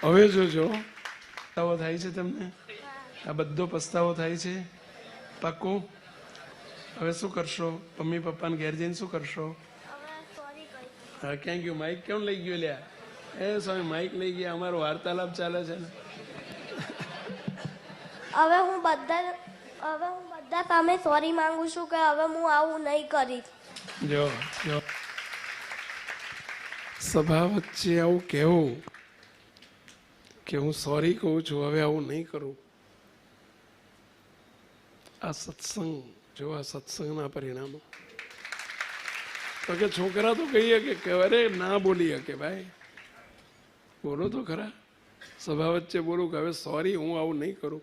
હવે જોજો, પસ્તાવો થાય છે તમને? આ બધો પસ્તાવો થાય છે? પાક્કું? હવે શું કરશો? મમ્મી પપ્પાને ઘેર જઈને શું કરશો? હા, ક્યાં ગયું માઇક? કેમ લઈ ગયું લ્યા? એ સ્વામી માઇક લઈ ગયા, અમારો વાર્તાલાપ ચાલે છે ને. હવે હું બધા સામે સોરી માંગુ છું કે હવે હું આવું નહીં કરીશ. જો સભા વચ્ચે આવું કહેવું કે હું સોરી કહું છું, હવે આવું નહીં કરું. આ સત્સંગ, જો આ સત્સંગના પરિણામો. તો કે છોકરા તો કહીએ કે અરે ના બોલી શકે, ભાઈ બોલો તો ખરા. સભા વચ્ચે બોલું કે હવે સોરી હું આવું નહીં કરું,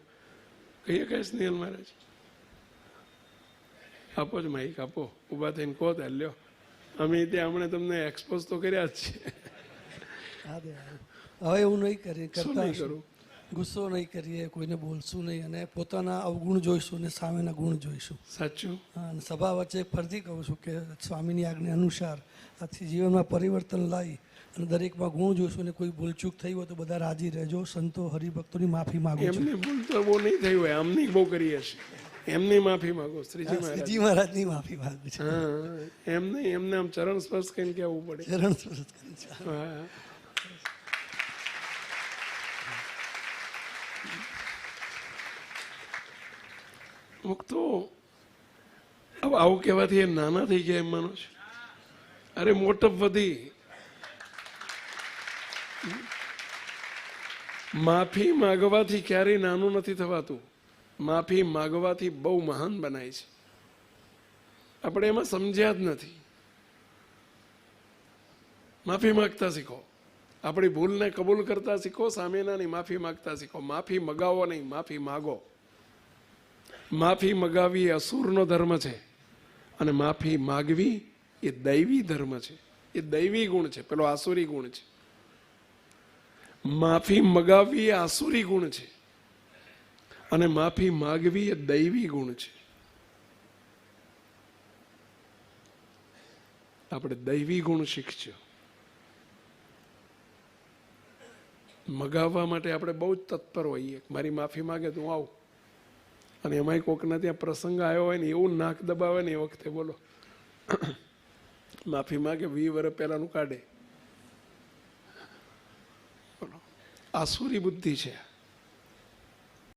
કહીએ કઈ સ્નેહલ મહારાજ? આપો જ માઇક આપો, ઊભા થઈને કહો ત્યાં લ્યો. અમે ત્યાં હમણાં તમને એક્સપોઝ તો કર્યા જ છે. હવે એવું નહીં કરીએ, શું નહીં કરું? ગુસ્સો નહીં કરીએ, કોઈને બોલશું નહીં અને પોતાના અવગુણ જોઈશું અને સામેના ગુણ જોઈશું. સાચું. અને સભા વચ્ચે ફરીથી કહું છું કે સ્વામીની આજ્ઞા અનુસાર આથી જીવનમાં પરિવર્તન લાવી અને દરેકમાં ગુણ જોઈશું અને કોઈ ભૂલચૂક થઈ હોય તો બધા રાજી રહેજો. સંતો હરિભક્તોની માફી માગો. એમની ભૂલ તો બહુ નહીં થઈ હોય, આમની બહુ કરી હશે. એમની માફી માંગો. શ્રીજી મહારાજની માફી માંગુ છું. હા, એમ નહીં, એમને આમ ચરણ સ્પર્શ કરીને કહેવું પડે. ચરણ સ્પર્શ કરી. હા, તો હવે આવું કહેવાથી એ નાના થઈ ગયા એમ માનો છો? અરે મોટપ વધી. માફી માગવાથી ક્યારેય નાનું નથી થવાતું. માફી માગવાથી બહુ મહાન બનાય છે. આપણે એમાં સમજ્યા જ નથી. માફી માગતા શીખો, આપણી ભૂલને કબૂલ કરતા શીખો, સામેનાની માફી માગતા શીખો. માફી મગાવો નહીં, માફી માગો. માફી મગાવી એ અસુરનો ધર્મ છે અને માફી માગવી એ દૈવી ધર્મ છે. એ દૈવી ગુણ છે, પેલો આસુરી ગુણ છે. માફી મગાવવી એ આસુરી ગુણ છે અને માફી માગવી એ દૈવી ગુણ છે. આપણે દૈવી ગુણ શીખજો. મગાવવા માટે આપણે બહુ જ તત્પર હોઈએ. મારી માફી માગે તો હું આવું. અને એમાંય કોકના ત્યાં પ્રસંગ આવ્યો હોય ને એવું નાક દબાવે ને એ વખતે બોલો માફી માગે 20 વર્ષ પહેલાનું કાઢે. બોલો, આસુરી બુદ્ધિ છે.